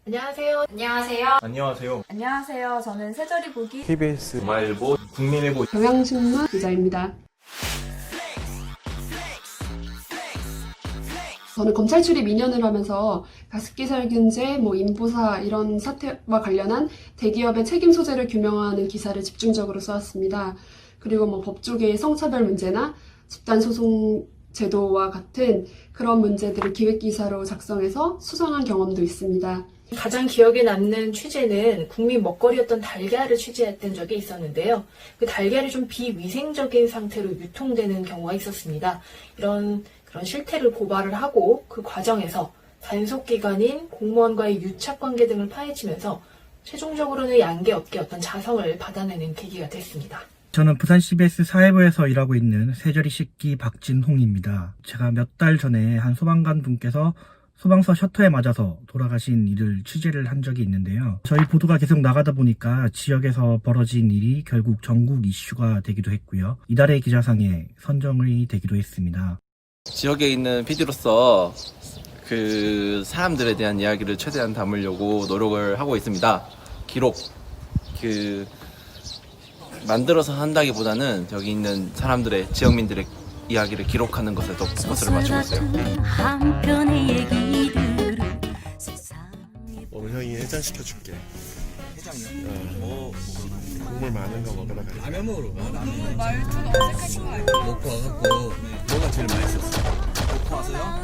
안녕하세요. 안녕하세요. 안녕하세요. 안녕하세요. 저는 새저리 보기 KBS 동아일보 국민일보 경향신문 기자입니다. 저는 검찰 출입 2년을 하면서 가습기살균제, 인보사 이런 사태와 관련한 대기업의 책임 소재를 규명하는 기사를 집중적으로 써왔습니다. 그리고 법조계의 성차별 문제나 집단소송 제도와 같은 그런 문제들을 기획기사로 작성해서 수상한 경험도 있습니다. 가장 기억에 남는 취재는 국민 먹거리였던 달걀을 취재했던 적이 있었는데요. 그 달걀이 좀 비위생적인 상태로 유통되는 경우가 있었습니다. 그런 실태를 고발을 하고 그 과정에서 단속기관인 공무원과의 유착관계 등을 파헤치면서 최종적으로는 양계업계 어떤 자성을 받아내는 계기가 됐습니다. 저는 부산 CBS 사회부에서 일하고 있는 새저리 씻기 박진홍입니다. 제가 몇 달 전에 한 소방관 분께서 소방서 셔터에 맞아서 돌아가신 일을 취재를 한 적이 있는데요. 저희 보도가 계속 나가다 보니까 지역에서 벌어진 일이 결국 전국 이슈가 되기도 했고요. 이달의 기자상에 선정이 되기도 했습니다. 지역에 있는 PD로서 그 사람들에 대한 이야기를 최대한 담으려고 노력을 하고 있습니다. 기록, 만들어서 한다기보다는 여기 있는 사람들의, 지역민들의 이야기를 기록하는 것에 더 포커스를 맞추고 있어요. 오늘 형이 해장 시켜줄게. 해장이요? 국물 많은 거 먹으러 가자. 라면 먹으러 가. 라면. 말투가 어색하신 거 알고. 먹고 와갖고 뭐가 제일 맛있었어? 먹고 와서요?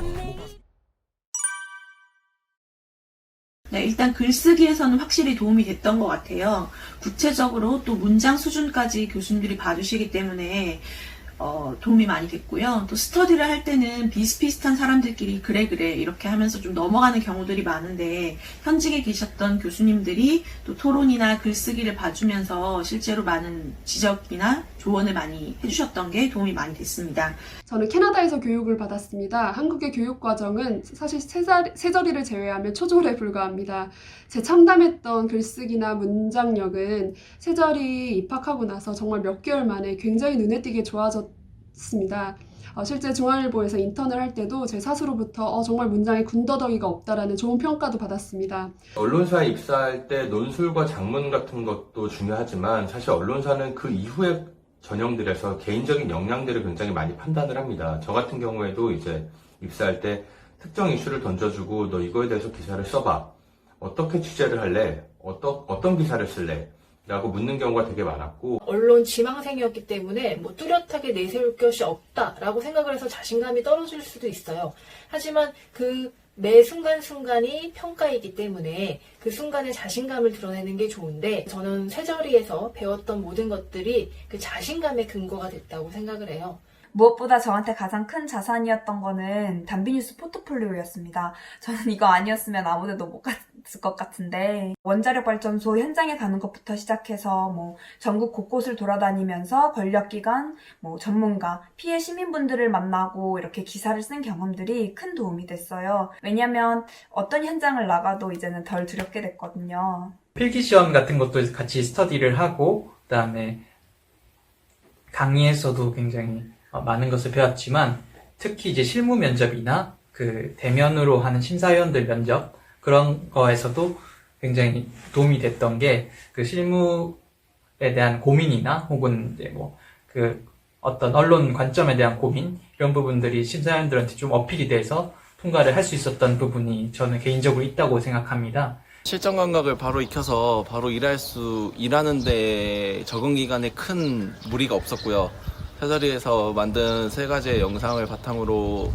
네, 일단 글쓰기에서는 확실히 도움이 됐던 것 같아요. 구체적으로 또 문장 수준까지 교수님들이 봐주시기 때문에 도움이 많이 됐고요. 또 스터디를 할 때는 비슷비슷한 사람들끼리 그래 이렇게 하면서 좀 넘어가는 경우들이 많은데 현직에 계셨던 교수님들이 또 토론이나 글쓰기를 봐주면서 실제로 많은 지적이나 조언을 많이 해주셨던 게 도움이 많이 됐습니다. 저는 캐나다에서 교육을 받았습니다. 한국의 교육 과정은 사실 세저리를 제외하면 초졸에 불과합니다. 제 참담했던 글쓰기나 문장력은 세저리 입학하고 나서 정말 몇 개월 만에 굉장히 눈에 띄게 좋아졌습니다. 실제 중앙일보에서 인턴을 할 때도 제 사수로부터 정말 문장에 군더더기가 없다라는 좋은 평가도 받았습니다. 언론사에 입사할 때 논술과 작문 같은 것도 중요하지만 사실 언론사는 그 이후에 전형들에서 개인적인 역량들을 굉장히 많이 판단을 합니다. 저 같은 경우에도 이제 입사할 때 특정 이슈를 던져주고 너 이거에 대해서 기사를 써봐. 어떻게 취재를 할래? 어떤 기사를 쓸래? 라고 묻는 경우가 되게 많았고, 언론 지망생이었기 때문에 뚜렷하게 내세울 것이 없다라고 생각을 해서 자신감이 떨어질 수도 있어요. 하지만 그 매 순간순간이 평가이기 때문에 그 순간에 자신감을 드러내는 게 좋은데, 저는 새저리에서 배웠던 모든 것들이 그 자신감의 근거가 됐다고 생각을 해요. 무엇보다 저한테 가장 큰 자산이었던 거는 담비뉴스 포트폴리오였습니다. 저는 이거 아니었으면 아무데도 못 갔을 것 같은데 원자력 발전소 현장에 가는 것부터 시작해서 전국 곳곳을 돌아다니면서 권력기관, 전문가, 피해 시민분들을 만나고 이렇게 기사를 쓴 경험들이 큰 도움이 됐어요. 왜냐면 어떤 현장을 나가도 이제는 덜 두렵게 됐거든요. 필기시험 같은 것도 같이 스터디를 하고 그다음에 강의에서도 굉장히 많은 것을 배웠지만 특히 이제 실무 면접이나 그 대면으로 하는 심사위원들 면접 그런 거에서도 굉장히 도움이 됐던 게 그 실무에 대한 고민이나 혹은 이제 그 어떤 언론 관점에 대한 고민 이런 부분들이 심사위원들한테 좀 어필이 돼서 통과를 할 수 있었던 부분이 저는 개인적으로 있다고 생각합니다. 실전 감각을 바로 익혀서 바로 일하는데 적응 기간에 큰 무리가 없었고요. 새저리에서 만든 3가지의 영상을 바탕으로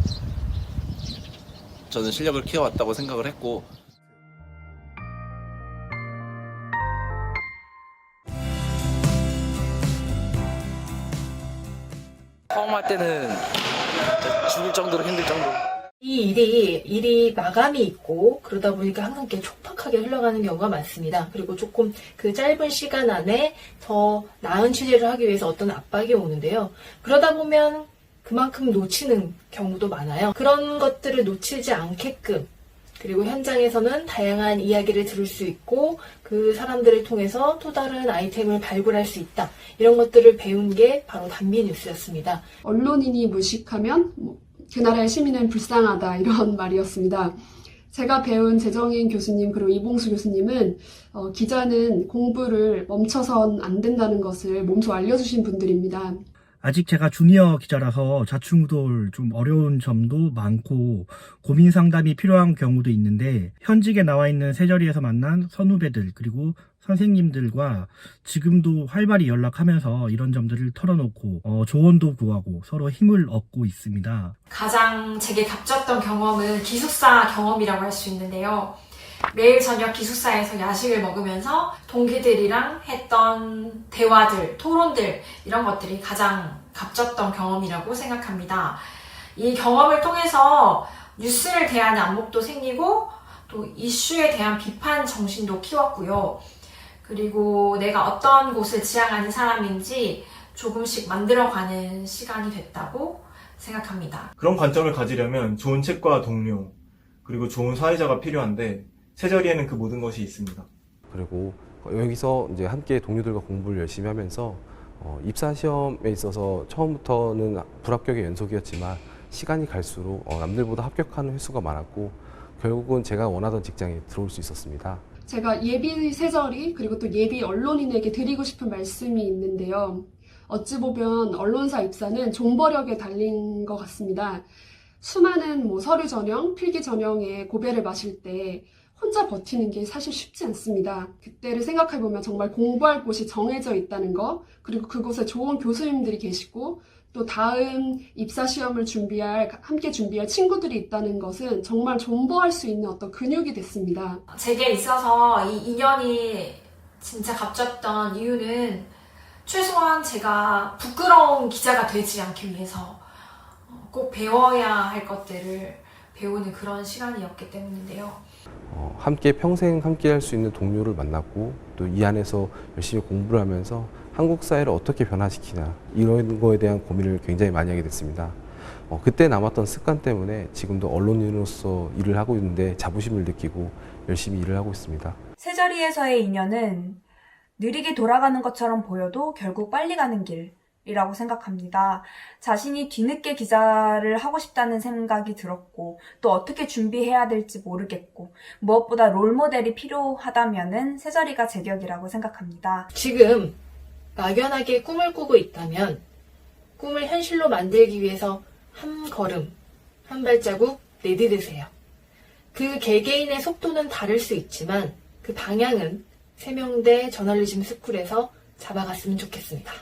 저는 실력을 키워왔다고 생각을 했고, 처음 할 때는 죽을 정도로 힘들 정도. 이 일이 마감이 있고 그러다 보니까 항상 이렇게 촉박하게 흘러가는 경우가 많습니다. 그리고 조금 그 짧은 시간 안에 더 나은 취재를 하기 위해서 어떤 압박이 오는데요. 그러다 보면 그만큼 놓치는 경우도 많아요. 그런 것들을 놓치지 않게끔, 그리고 현장에서는 다양한 이야기를 들을 수 있고 그 사람들을 통해서 또 다른 아이템을 발굴할 수 있다. 이런 것들을 배운 게 바로 담비뉴스였습니다. 언론인이 무식하면 그 나라의 시민은 불쌍하다 이런 말이었습니다. 제가 배운 재정인 교수님 그리고 이봉수 교수님은 기자는 공부를 멈춰선 안 된다는 것을 몸소 알려주신 분들입니다. 아직 제가 주니어 기자라서 좌충우돌 좀 어려운 점도 많고 고민 상담이 필요한 경우도 있는데 현직에 나와 있는 새저리에서 만난 선후배들 그리고 선생님들과 지금도 활발히 연락하면서 이런 점들을 털어놓고 조언도 구하고 서로 힘을 얻고 있습니다. 가장 제게 값졌던 경험은 기숙사 경험이라고 할 수 있는데요. 매일 저녁 기숙사에서 야식을 먹으면서 동기들이랑 했던 대화들, 토론들 이런 것들이 가장 값졌던 경험이라고 생각합니다. 이 경험을 통해서 뉴스를 대하는 안목도 생기고 또 이슈에 대한 비판 정신도 키웠고요. 그리고 내가 어떤 곳을 지향하는 사람인지 조금씩 만들어가는 시간이 됐다고 생각합니다. 그런 관점을 가지려면 좋은 책과 동료, 그리고 좋은 사회자가 필요한데 새저리에는 그 모든 것이 있습니다. 그리고 여기서 이제 함께 동료들과 공부를 열심히 하면서 입사 시험에 있어서 처음부터는 불합격의 연속이었지만 시간이 갈수록 남들보다 합격하는 횟수가 많았고 결국은 제가 원하던 직장에 들어올 수 있었습니다. 제가 예비 새저리 그리고 또 예비 언론인에게 드리고 싶은 말씀이 있는데요. 어찌 보면 언론사 입사는 존버력에 달린 것 같습니다. 수많은 서류 전형, 필기 전형에 고배를 마실 때 혼자 버티는 게 사실 쉽지 않습니다. 그때를 생각해보면 정말 공부할 곳이 정해져 있다는 거, 그리고 그곳에 좋은 교수님들이 계시고 또 다음 입사 시험을 함께 준비할 친구들이 있다는 것은 정말 존버할 수 있는 어떤 근육이 됐습니다. 제게 있어서 이 2년이 진짜 값졌던 이유는 최소한 제가 부끄러운 기자가 되지 않기 위해서 꼭 배워야 할 것들을 배우는 그런 시간이었기 때문인데요. 함께 평생 함께 할 수 있는 동료를 만났고 또 이 안에서 열심히 공부를 하면서 한국 사회를 어떻게 변화시키냐 이런 거에 대한 고민을 굉장히 많이 하게 됐습니다. 그때 남았던 습관 때문에 지금도 언론인으로서 일을 하고 있는데 자부심을 느끼고 열심히 일을 하고 있습니다. 새저리에서의 인연은 느리게 돌아가는 것처럼 보여도 결국 빨리 가는 길이라고 생각합니다. 자신이 뒤늦게 기자를 하고 싶다는 생각이 들었고 또 어떻게 준비해야 될지 모르겠고 무엇보다 롤모델이 필요하다면은 새저리가 제격이라고 생각합니다. 지금 막연하게 꿈을 꾸고 있다면 꿈을 현실로 만들기 위해서 한 걸음, 한 발자국 내디디세요. 그 개개인의 속도는 다를 수 있지만 그 방향은 세명대 저널리즘 스쿨에서 잡아갔으면 좋겠습니다.